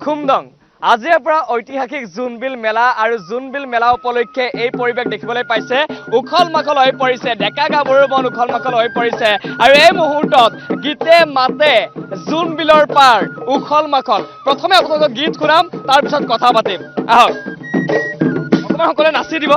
খুমদং আজিৰ পৰা ঐতিহাসিক জোনবিল মেলা আৰু জোনবিল মেলা উপলক্ষে এই পৰিৱেশ দেখিবলৈ পাইছে উখল মাখল হৈ পৰিছে ডেকা গাভৰুৰ মন উখল মাখল হৈ পৰিছে আৰু এই মুহূৰ্তত গীতে মাতে জোনবিলৰ পাৰ উখল মাখল প্ৰথমে আপোনালোকক গীত শুনাম তাৰ পিছত কথা পাতিম আহক অকমান সকলোৱে নাচি দিব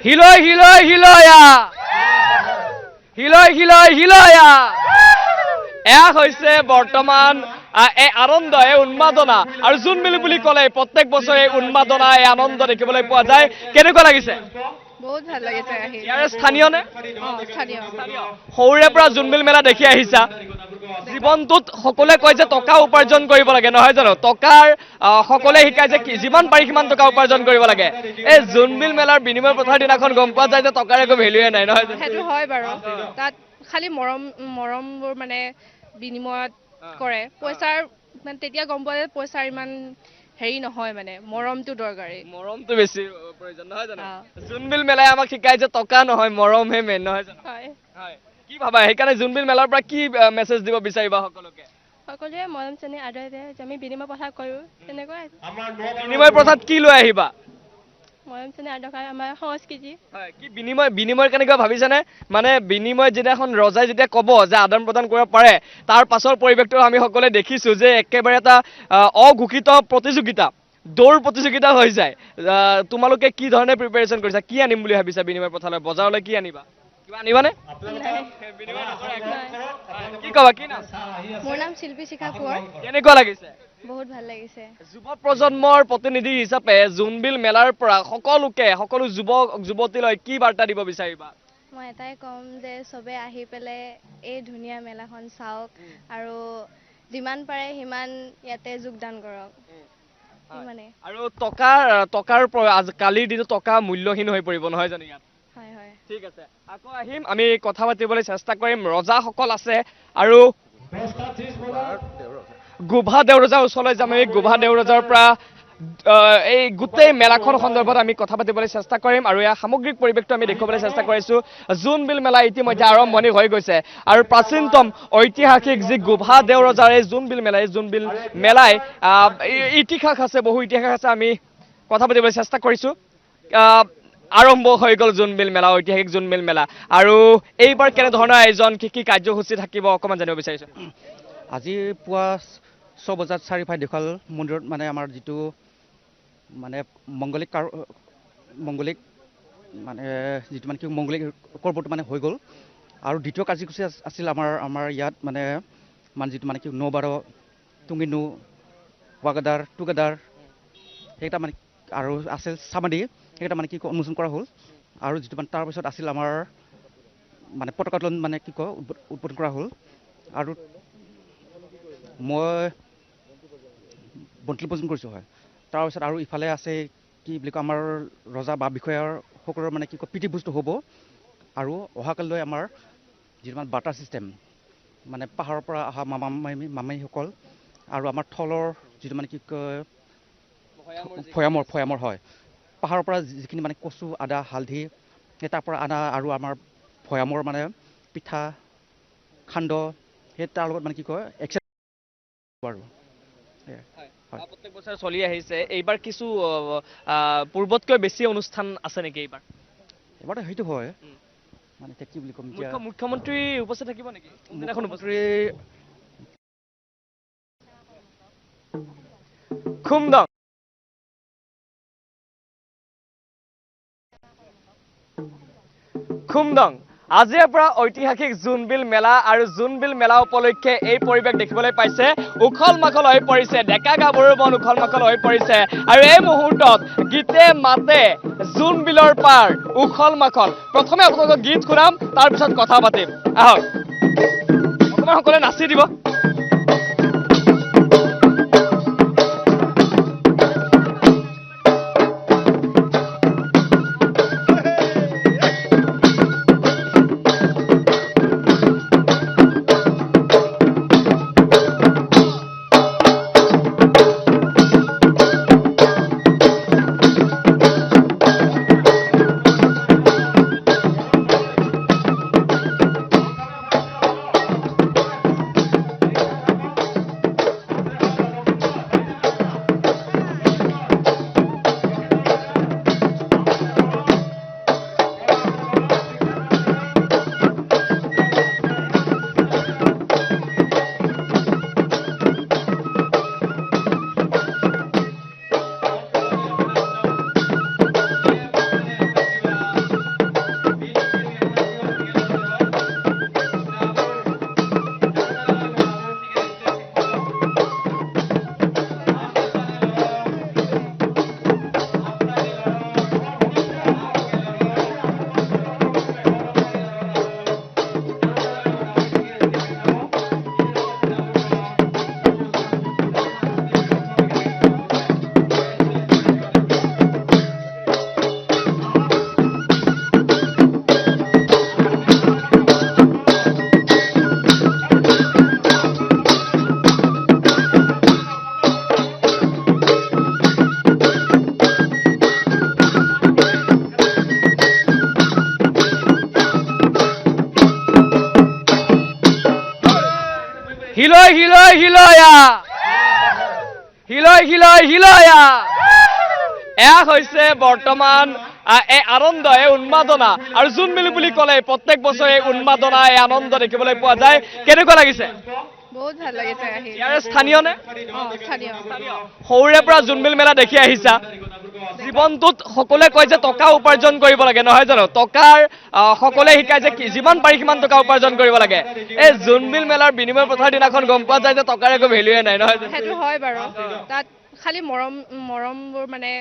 হিলয় হিলয় হিলয়া হিলয় হিলয় হিলয়া এক হৈছে বৰ্তমান এই আনন্দ এই উন্মাদনা আৰু জোনবিল বুলি ক'লে প্ৰত্যেক বছৰে উন্মাদনা এই আনন্দ দেখিবলৈ পোৱা যায় কেনেকুৱা লাগিছে বহুত ভাল লাগিছে আহি ইয়াৰ স্থানীয় নে স্থানীয় সৰুৰে পৰা জোনবিল মেলা দেখি আহিছা জীৱনটোত সকলোৱে কয় যে টকা উপাৰ্জন কৰিব লাগে নহয় জানো টকাৰ সকলোৱে শিকায় যে যিমান পাৰি সিমান টকা উপাৰ্জন কৰিব লাগে এই জোনবিল মেলাৰ বিনিময় প্ৰথাৰ দিনাখন গম পোৱা যায় যে টকাৰ একো ভেলুৱে নাই নহয় সেইটো হয় বাৰু তাত খালি মৰমবোৰ মানে বিনিময়ত কৰে পইচাৰ মানে তেতিয়া গম পোৱা যায় পইচাৰ ইমান হেৰি নহয় মানে মৰমটো দৰকাৰী মৰমটো বেছি প্ৰয়োজন নহয় জানো জোনবিল মেলাই আমাক শিকায় যে টকা নহয় মৰমহে মেইন নহয় জানো হয় হয় কি ভাবা সেইকাৰণে জোনবিল মেলাৰ পৰা কি মেছেজ দিব বিচাৰিবা সকলোকে সকলোৱে মৰম চেনেহ আদৰ দিয়ে আমি বিনিময় প্ৰথা কৰোঁ তেনেকুৱাই বিনিময় প্ৰথাত কি লৈ আহিবা মৰম চেনেহ আদৰ কৰা আমাৰ সংস্কৃতি হয় কি বিনিময় কেনেকুৱা ভাবিছানে মানে বিনিময় যেতিয়াখন ৰজাই যেতিয়া ক'ব যে আদান প্ৰদান কৰিব পাৰে তাৰ পাছৰ পৰিৱেশটো আমি সকলোৱে দেখিছো যে একেবাৰে এটা অঘোষিত প্ৰতিযোগিতা দৌৰ প্ৰতিযোগিতা হৈ যায় তোমালোকে কি ধৰণে প্ৰিপাৰেচন কৰিছা কি আনিম বুলি ভাবিছা বিনিময় প্ৰথালৈ বজাৰলৈ কি আনিবা কিবা আনিবানে কি ক'বা কি নাম মোৰ নাম শিল্পী শিখা কোঁৱৰ কেনেকুৱা লাগিছে বহুত ভাল লাগিছে যুৱ প্ৰজন্মৰ প্ৰতিনিধি হিচাপে জোনবিল মেলাৰ পৰা সকলো যুৱতীলৈ কি বাৰ্তা দিব বিচাৰিবা মই এটাই ক'ম যে চবে আহি পেলাই এই ধুনীয়া মেলাখন চাওক আৰু যিমান পাৰে সিমান ইয়াতে যোগদান কৰক মানে আৰু টকাৰ কালিৰ দিনটো টকা মূল্যহীন হৈ পৰিব নহয় জানো ইয়াত হয় হয় ঠিক আছে আকৌ আহিম আমি কথা পাতিবলৈ চেষ্টা কৰিম ৰজাসকল আছে আৰু গোভা দেউৰজাৰ ওচৰলৈ যাম এই গোভা দেউৰজাৰ পৰা এই গোটেই মেলাখন সন্দৰ্ভত আমি কথা পাতিবলৈ চেষ্টা কৰিম আৰু ইয়াৰ সামগ্ৰিক পৰিৱেশটো আমি দেখুৱাবলৈ চেষ্টা কৰিছোঁ জোনবিল মেলা ইতিমধ্যে আৰম্ভণি হৈ গৈছে আৰু প্ৰাচীনতম ঐতিহাসিক যি গোভা দেউৰজাৰ এই জোনবিল মেলাই ইতিহাস আছে বহু ইতিহাস আছে আমি কথা পাতিবলৈ চেষ্টা কৰিছোঁ আৰম্ভ হৈ গ'ল জোনবিল মেলা ঐতিহাসিক জোনবিল মেলা আৰু এইবাৰ কেনেধৰণৰ আয়োজন কি কাৰ্যসূচী থাকিব অকণমান জানিব বিচাৰিছোঁ আজি পুৱা 6 বজাত চাৰিফাই দেখাল মন্দিৰত মানে আমাৰ যিটো মানে মংগলিক মানে যিটো মানে কি মংগলিক কৰ্মটো মানে হৈ গ'ল আৰু দ্বিতীয় কাৰ্যসূচী আছিল আমাৰ ইয়াত মানে যিটো মানে কি 9-12 টুঙিনু ৱাগাদাৰ টুগেদাৰ সেইটা মানে আৰু আছিল চামাদি সেইটা মানে কি উন্মোচন কৰা হ'ল আৰু যিটো মানে তাৰপিছত আছিল আমাৰ মানে পতাকা উত্তোলন মানে কি কয় উদ্বোধন কৰা হ'ল আৰু মই বন্তি পূজন কৰিছোঁ হয় তাৰপিছত আৰু ইফালে আছে কি বুলি কয় আমাৰ ৰজা বা বিষয়াৰ সকলৰ মানে কি কয় প্ৰীতিভোজটো হ'ব আৰু অহাকালিলৈ আমাৰ যিটো মানে বাটাৰ ছিষ্টেম মানে পাহাৰৰ পৰা অহা মামাইসকল আৰু আমাৰ থলৰ যিটো মানে কি কয় ফয়ামৰ হয় পাহাৰৰ পৰা যিখিনি মানে কচু আদা হালধি সেই তাৰ পৰা আদা আৰু আমাৰ ভৈয়ামৰ মানে পিঠা সান্দহ সেই তাৰ লগত মানে কি কয় আৰু প্ৰত্যেক বছৰ চলি আহিছে এইবাৰ কিছু পূৰ্বতকৈ বেছি অনুষ্ঠান আছে নেকি এইবাৰ এবাৰতো সেইটো হয় মানে এতিয়া কি বুলি ক'ম এতিয়া মুখ্যমন্ত্ৰী উপস্থিত থাকিব নেকি কোনদিনাখন মুখ্যমন্ত্ৰী খুমদং খুমদং আজিৰ পৰা ঐতিহাসিক জোনবিল মেলা আৰু জোনবিল মেলা উপলক্ষে এই পৰিৱেশ দেখিবলৈ পাইছে উখল মাখল হৈ পৰিছে ডেকা গাভৰুৰ মন উখল মাখল হৈ পৰিছে আৰু এই মুহূৰ্তত গীতে মাতে জোনবিলৰ পাৰ উখল মাখল প্ৰথমে আপোনালোকক গীত শুনাম তাৰপিছত কথা পাতিম আহক অকণমান সকলোৱে নাচি দিব হিলয় হিলয় হিলয়া হিলয় হিলয় হিলয়া এয়া হৈছে বৰ্তমান এই আনন্দ এই উন্মাদনা আৰু জোনবিল বুলি ক'লে প্ৰত্যেক বছৰে এই উন্মাদনা এই আনন্দ দেখিবলৈ পোৱা যায় কেনেকুৱা লাগিছে বহুত ভাল লাগিছে আহি ইয়াৰ স্থানীয় নে স্থানীয় সৰুৰে পৰা জোনবিল মেলা দেখি আহিছা জীৱনটোত সকলোৱে কয় যে টকা উপাৰ্জন কৰিব লাগে নহয় জানো টকাৰ সকলোৱে শিকায় যে যিমান পাৰি সিমান টকা উপাৰ্জন কৰিব লাগে এই জোনবিল মেলাৰ বিনিময় প্ৰথাৰ দিনাখন গম পোৱা যায় যে টকাৰ একো ভেলুৱে নাই নহয় সেইটো হয় বাৰু তাত খালি মৰমবোৰ মানে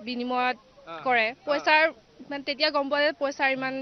বিনিময়ত কৰে পইচাৰ মানে তেতিয়া গম পোৱা যায় পইচাৰ ইমান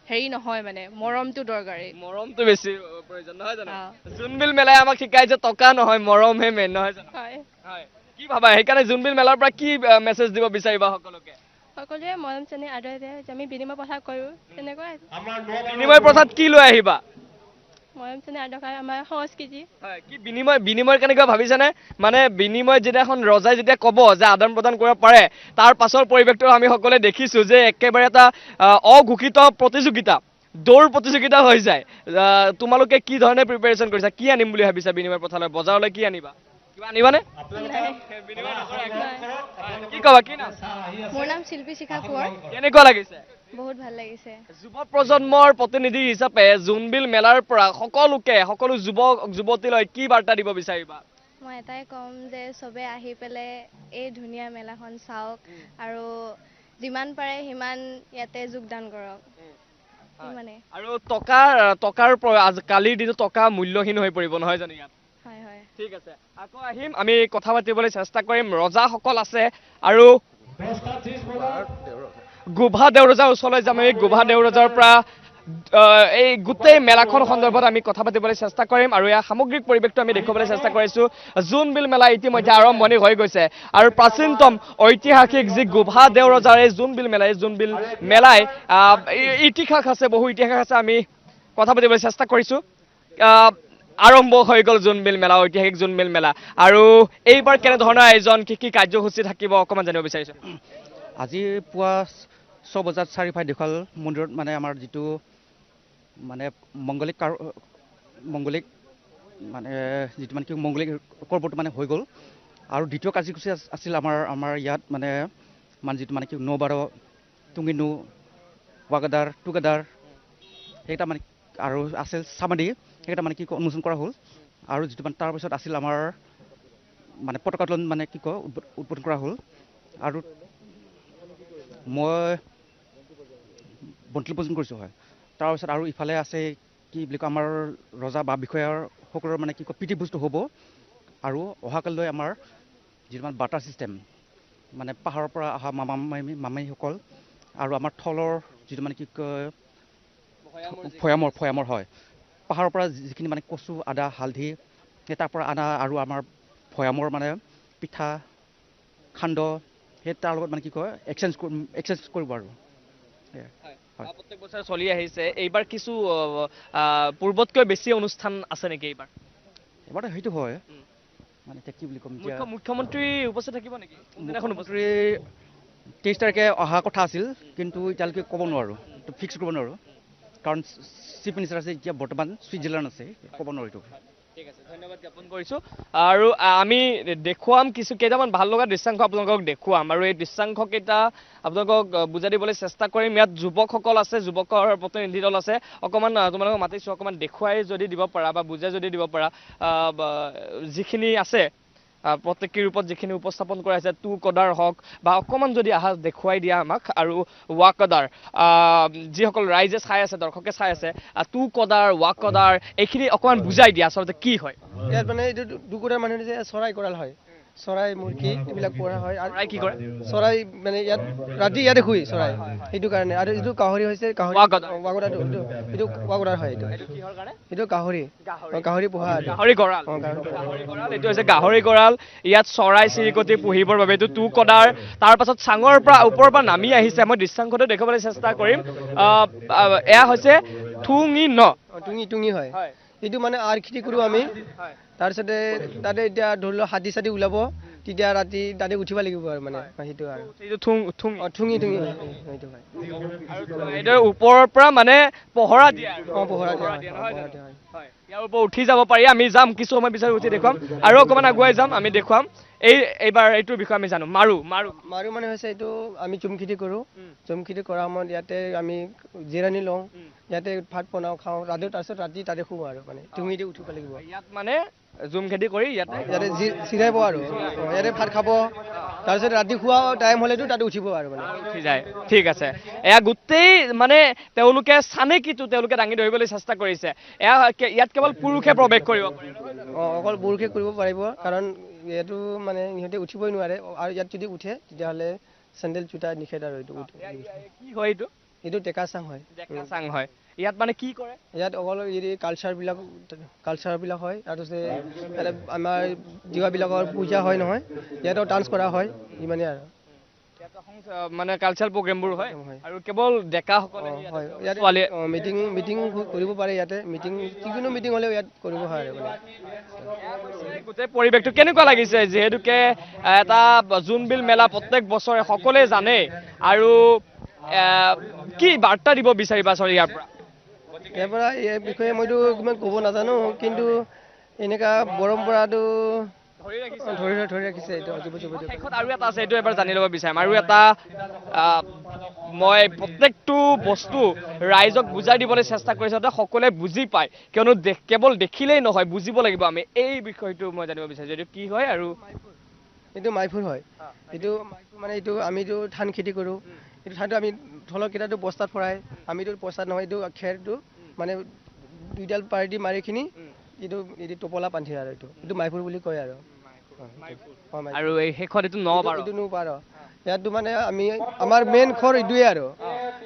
হেৰি নহয় মানে মৰমটো দৰকাৰী মৰমটো বেছি প্ৰয়োজন নহয় জানো জোনবিল মেলাই আমাক শিকায় যে টকা নহয় মৰমহে মেইন নহয় জানো হয় হয় কি ভাবা সেইকাৰণে জোনবিল মেলাৰ পৰা কি মেছেজ দিব বিচাৰিবা সকলোকে সকলোৱে মৰম চেনেহ আদৰে যে আমি বিনিময় প্ৰথা কৰোঁ তেনেকুৱাই বিনিময় প্ৰথাত কি লৈ আহিবা মৰম চেনেহ আদৰ কৰা আমাৰ সংস্কৃতি হয় কি বিনিময় কেনেকুৱা ভাবিছানে মানে বিনিময় যেতিয়া এখন ৰজাই যেতিয়া ক'ব যে আদান প্ৰদান কৰিব পাৰে তাৰ পাছৰ পৰিৱেশটো আমি সকলোৱে দেখিছো যে একেবাৰে এটা অঘোষিত প্ৰতিযোগিতা দৌৰ প্ৰতিযোগিতা হৈ যায় তোমালোকে কি ধৰণে প্ৰিপাৰেচন কৰিছা কি আনিম বুলি ভাবিছা বিনিময় প্ৰথালৈ বজাৰলৈ কি আনিবা কিবা আনিবানে কি ক'বা কি নাম মোৰ নাম শিল্পী শিখা কোঁৱৰ কেনেকুৱা লাগিছে বহুত ভাল লাগিছে যুৱ প্ৰজন্মৰ প্ৰতিনিধি হিচাপে জোনবিল মেলাৰ পৰা সকলো যুৱতীলৈ কি বাৰ্তা দিব বিচাৰিবা মই এটাই ক'ম যে চবে আহি পেলাই এই ধুনীয়া মেলাখন চাওক আৰু যিমান পাৰে সিমান ইয়াতে যোগদান কৰক মানে আৰু টকাৰ কালিৰ দিনটো টকা মূল্যহীন হৈ পৰিব নহয় জানো ইয়াত হয় হয় ঠিক আছে আকৌ আহিম আমি কথা পাতিবলৈ চেষ্টা কৰিম ৰজাসকল আছে আৰু গোভা দেউৰজাৰ ওচৰলৈ যাম এই গোভা দেউৰজাৰ পৰা এই গোটেই মেলাখন সন্দৰ্ভত আমি কথা পাতিবলৈ চেষ্টা কৰিম আৰু ইয়াৰ সামগ্ৰিক পৰিৱেশটো আমি দেখুৱাবলৈ চেষ্টা কৰিছোঁ জোনবিল মেলা ইতিমধ্যে আৰম্ভণি হৈ গৈছে আৰু প্ৰাচীনতম ঐতিহাসিক যি গোভা দেওৰজাৰ এই জোনবিল মেলাই ইতিহাস আছে বহু ইতিহাস আছে আমি কথা পাতিবলৈ চেষ্টা কৰিছোঁ আৰম্ভ হৈ গ'ল জোনবিল মেলা ঐতিহাসিক জোনবিল মেলা আৰু এইবাৰ কেনেধৰণৰ আয়োজন কি কাৰ্যসূচী থাকিব অকণমান জানিব বিচাৰিছোঁ আজি পুৱা 6 বজাত চাৰিফাই দেখাল মন্দিৰত মানে আমাৰ যিটো মানে মংগলিক মানে যিটো মানে কি মংগলিক কৰ্মটো মানে হৈ গ'ল আৰু দ্বিতীয় কাৰ্যসূচী আছিল আমাৰ ইয়াত মানে যিটো মানে কি 9-12 টুঙিনু ৱাগদাৰ টুগেদাৰ সেইটা মানে আৰু আছিল চামাদি সেইটা মানে কি উন্মোচন কৰা হ'ল আৰু যিটো মানে তাৰপিছত আছিল আমাৰ মানে পতাকা উত্তোলন মানে কি কয় উদ্বোধন কৰা হ'ল আৰু মই বন্তি পূজন কৰিছোঁ হয় তাৰপিছত আৰু ইফালে আছে কি বুলি কয় আমাৰ ৰজা বা বিষয়াৰ সকলৰ মানে কি কয় প্ৰীতিভোজটো হ'ব আৰু অহাকালিলৈ আমাৰ যিটো মানে বাটাৰ ছিষ্টেম মানে পাহাৰৰ পৰা অহা মামাইসকল আৰু আমাৰ থলৰ যিটো মানে কি কয় ভৈয়ামৰ হয় পাহাৰৰ পৰা যিখিনি মানে কচু আদা হালধি সেই তাৰ পৰা আনা আৰু আমাৰ ভৈয়ামৰ মানে পিঠা সান্দহ সেই তাৰ লগত মানে কি কয় এক্সচেঞ্জ কৰিব আৰু প্ৰত্যেক বছৰ চলি আহিছে এইবাৰ কিছু পূৰ্বতকৈ বেছি অনুষ্ঠান আছে নেকি এইবাৰ এবাৰতো সেইটো হয় মানে এতিয়া কি বুলি ক'ম মুখ্যমন্ত্ৰী উপস্থিত থাকিব নেকি মুখ্যমন্ত্ৰী 23 তাৰিখে অহা কথা আছিল কিন্তু এতিয়ালৈকে ক'ব নোৱাৰোঁ ফিক্স কৰিব নোৱাৰোঁ কাৰণ চিফ মিনিষ্টাৰ আছে এতিয়া বৰ্তমান ছুইজাৰলেণ্ড আছে ক'ব নোৱাৰোঁ এইটো ঠিক আছে ধন্যবাদ জ্ঞাপন কৰিছোঁ আৰু আমি দেখুৱাম কেইটামান ভাল লগা দৃশ্যাংশ আপোনালোকক দেখুৱাম আৰু এই দৃশ্যাংশকেইটা আপোনালোকক বুজাই দিবলৈ চেষ্টা কৰিম ইয়াত যুৱকসকল আছে যুৱকৰ প্ৰতিনিধি দল আছে অকণমান তোমালোকক মাতিছোঁ অকণমান দেখুৱাই যদি দিব পাৰা বা বুজাই যদি দিব পাৰা যিখিনি আছে প্ৰত্যেকী ৰূপত যিখিনি উপস্থাপন কৰা হৈছে টু কদাৰ হওক বা অকণমান যদি আহা দেখুৱাই দিয়া আমাক আৰু ৱাকদাৰ যিসকল ৰাইজে চাই আছে দৰ্শকে চাই আছে টু কদাৰ ৱাকদাৰ এইখিনি অকণমান বুজাই দিয়া আচলতে কি হয় ইয়াত মানে এইটো দুকুৰাৰ মানুহ যে চৰাই কৰাল হয় চৰাই মুৰ্গী এইবিলাক কৰা হয় আৰু কি কৰে চৰাই মানে ইয়াত ৰাতি ইয়াতে শুই চৰাই সেইটো কাৰণে আৰু এইটো গাহৰি হৈছে ৱাগদাৰটো এইটো ৱাগদাৰ হয় এইটো গাহৰি পোহা গাহৰি গঁৰাল এইটো হৈছে গাহৰি গঁৰাল ইয়াত চৰাই চিৰিকটি পুহিবৰ বাবে এইটো টু কদাৰ তাৰ পাছত চাঙৰ পৰা ওপৰৰ পৰা নামি আহিছে মই দৃশ্যাংশটো দেখুৱাবলৈ চেষ্টা কৰিম এয়া হৈছে টুঙি হয় এইটো মানে আৰ খেতি কৰোঁ আমি তাৰপিছতে তাতে এতিয়া ধৰি লওক হাতী চাতি ওলাব তেতিয়া ৰাতি তাতে উঠিব লাগিব আৰু মানে সেইটো আৰু ঠুঙি সেইটো হয় এইটোৰ ওপৰৰ পৰা মানে পহৰা দিয়ে পহৰা দিয়া হয় ইয়াৰ ওপৰত উঠি যাব পাৰি আমি যাম কিছু সময় বিচাৰি উঠি দেখুৱাম আৰু অকণমান আগুৱাই যাম আমি দেখুৱাম এইবাৰ এইটোৰ বিষয়ে আমি জানো মাৰো মানে হৈছে এইটো আমি জুম খেতি কৰোঁ জুম খেতি কৰাৰ সময়ত ইয়াতে আমি জিৰণি লওঁ ইয়াতে ভাত বনাওঁ খাওঁ তাৰপিছত ৰাতি তাতে শুওঁ আৰু মানে তুমি দি উঠিব লাগিব ইয়াত মানে জুম খেতি কৰি ইয়াতে চিৰাইব আৰু ইয়াতে ভাত খাব তাৰপিছত ৰাতি খোৱা টাইম হ'লেতো তাতে উঠিব আৰু মানে উঠি যায় ঠিক আছে এয়া গোটেই মানে তেওঁলোকে চানেকিটো তেওঁলোকে দাঙি ধৰিবলৈ চেষ্টা কৰিছে ইয়াত কেৱল পুৰুষে প্ৰৱেশ কৰিব পাৰে অকল পুৰুষে কৰিব পাৰিব কাৰণ এইটো মানে সিহঁতে উঠিবই নোৱাৰে আৰু ইয়াত যদি উঠে তেতিয়াহ'লে চেণ্ডেল জোতা নিষেধ আৰু এইটো কি হয় এইটো ডেকা চাং হয় ইয়াত মানে কি কৰে ইয়াত অকল কালচাৰবিলাক হয় আৰু ইয়াতে আমাৰ জীৱাবিলাকৰ পূজা হয় নহয় ইয়াতো ডান্স কৰা হয় ইমানেই আৰু মানে কালচাৰেল প্ৰগ্ৰেমবোৰ হয় আৰু কেৱল ডেকাসকলে মিটিং কৰিব পাৰে ইয়াতে যিকোনো মিটিং হ'লেও ইয়াত কৰিব হয় আৰু মানে গোটেই পৰিৱেশটো কেনেকুৱা লাগিছে যিহেতুকে এটা জোনবিল মেলা প্ৰত্যেক বছৰে সকলোৱে জানে আৰু কি বাৰ্তা দিব বিচাৰিবা ইয়াৰ পৰা এই বিষয়ে মইতো কিমান ক'ব নাজানো কিন্তু এনেকুৱা পৰম্পৰাটো ধৰি ৰাখিছে এইটো আৰু এটা আছে এইটো এবাৰ জানি ল'ব বিচাৰিম আৰু এটা মই প্ৰত্যেকটো বস্তু ৰাইজক বুজাই দিবলৈ চেষ্টা কৰিছোঁ যাতে সকলোৱে বুজি পায় কিয়নো কেৱল দেখিলেই নহয় বুজিব লাগিব আমি এই বিষয়টো মই জানিব বিচাৰিছোঁ এইটো কি হয় আৰু এইটো মাইফুৰ হয় এইটো মানে এইটো আমিতো ধান খেতি কৰোঁ এইটো ধানটো আমি ধৰক কেইটাটো বস্তাত ভৰাই আমিতো বস্তাত নহয় এইটো খেৰটো মানে দুইডাল পাৰি দি মাৰিখিনি এইটো টোপলা বান্ধি আৰু এইটো মাইফুৰ বুলি কয় আৰু এই শেষত এইটো ন পাৰ ইয়াতো মানে আমাৰ মেইন খৰ এইটোৱে আৰু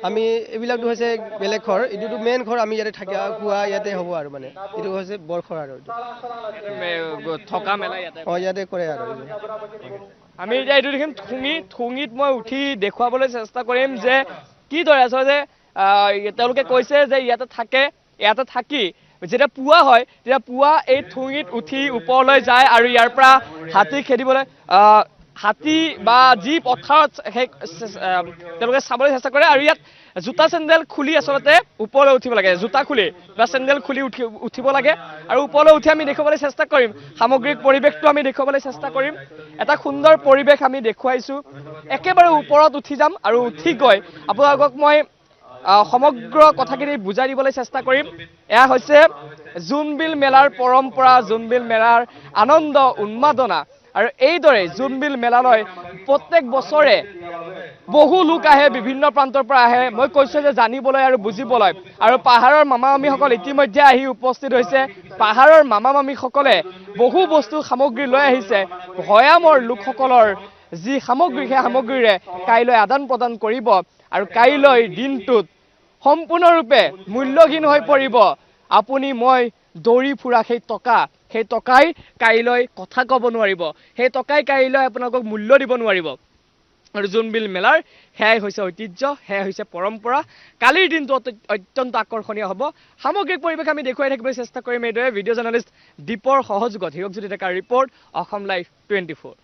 আমি এইবিলাকটো হৈছে বেলেগ ঘৰ এইটোতো মেইন ঘৰ আমি ইয়াতে থাকি খোৱা ইয়াতে হ'ব আৰু মানে এইটো হৈছে বৰঘৰ আৰু থকা মেলা ইয়াতে ইয়াতে কৰে আৰু আমি এতিয়া এইটো দেখিম ঠুঙিত মই উঠি দেখুৱাবলৈ চেষ্টা কৰিম যে কিদৰে আচলতে তেওঁলোকে কৈছে যে ইয়াতে থাকি যেতিয়া পুৱা হয় তেতিয়া পুৱা এই ঠুঙিত উঠি ওপৰলৈ যায় আৰু ইয়াৰ পৰা হাতী খেদিবলৈ হাতী বা যি পথাৰত সেই তেওঁলোকে চাবলৈ চেষ্টা কৰে আৰু ইয়াত জোতা চেণ্ডেল খুলি আচলতে ওপৰলৈ উঠিব লাগে জোতা খুলি বা চেণ্ডেল খুলি উঠিব লাগে আৰু ওপৰলৈ উঠি আমি দেখুৱাবলৈ চেষ্টা কৰিম সামগ্ৰিক পৰিৱেশটো আমি দেখুৱাবলৈ চেষ্টা কৰিম এটা সুন্দৰ পৰিৱেশ আমি দেখুৱাইছোঁ একেবাৰে ওপৰত উঠি যাম আৰু উঠি গৈ আপোনালোকক মই সমগ্ৰ কথাখিনি বুজাই দিবলৈ চেষ্টা কৰিম এয়া হৈছে জোনবিল মেলাৰ পৰম্পৰা জোনবিল মেলাৰ আনন্দ উন্মাদনা আৰু এইদৰে জোনবিল মেলালৈ প্ৰত্যেক বছৰে বহু লোক আহে বিভিন্ন প্ৰান্তৰ পৰা আহে মই কৈছোঁ যে জানিবলৈ আৰু বুজিবলৈ আৰু পাহাৰৰ মামা মামীসকল ইতিমধ্যে আহি উপস্থিত হৈছে পাহাৰৰ মামা মামীসকলে বহু বস্তু সামগ্ৰী লৈ আহিছে ভৈয়ামৰ লোকসকলৰ যি সামগ্ৰী সেই সামগ্ৰীৰে কাইলৈ আদান প্ৰদান কৰিব আৰু কাইলৈ দিনটোত সম্পূৰ্ণৰূপে মূল্যহীন হৈ পৰিব আপুনি মই দৌৰি ফুৰা সেই টকাই কাইলৈ কথা ক'ব নোৱাৰিব সেই টকাই কাইলৈ আপোনালোকক মূল্য দিব নোৱাৰিব আৰু জোনবিল মেলাৰ সেয়াই হৈছে ঐতিহ্য সেয়াই হৈছে পৰম্পৰা কালিৰ দিনটো অত্যন্ত আকৰ্ষণীয় হ'ব সামগ্ৰিক পৰিৱেশ আমি দেখুৱাই থাকিবলৈ চেষ্টা কৰিম এইদৰে ভিডিঅ' জাৰ্নেলিষ্ট দীপৰ সহযোগত হীৰকজ্যোতি ডেকাৰ ৰিপৰ্ট অসম লাইভ 24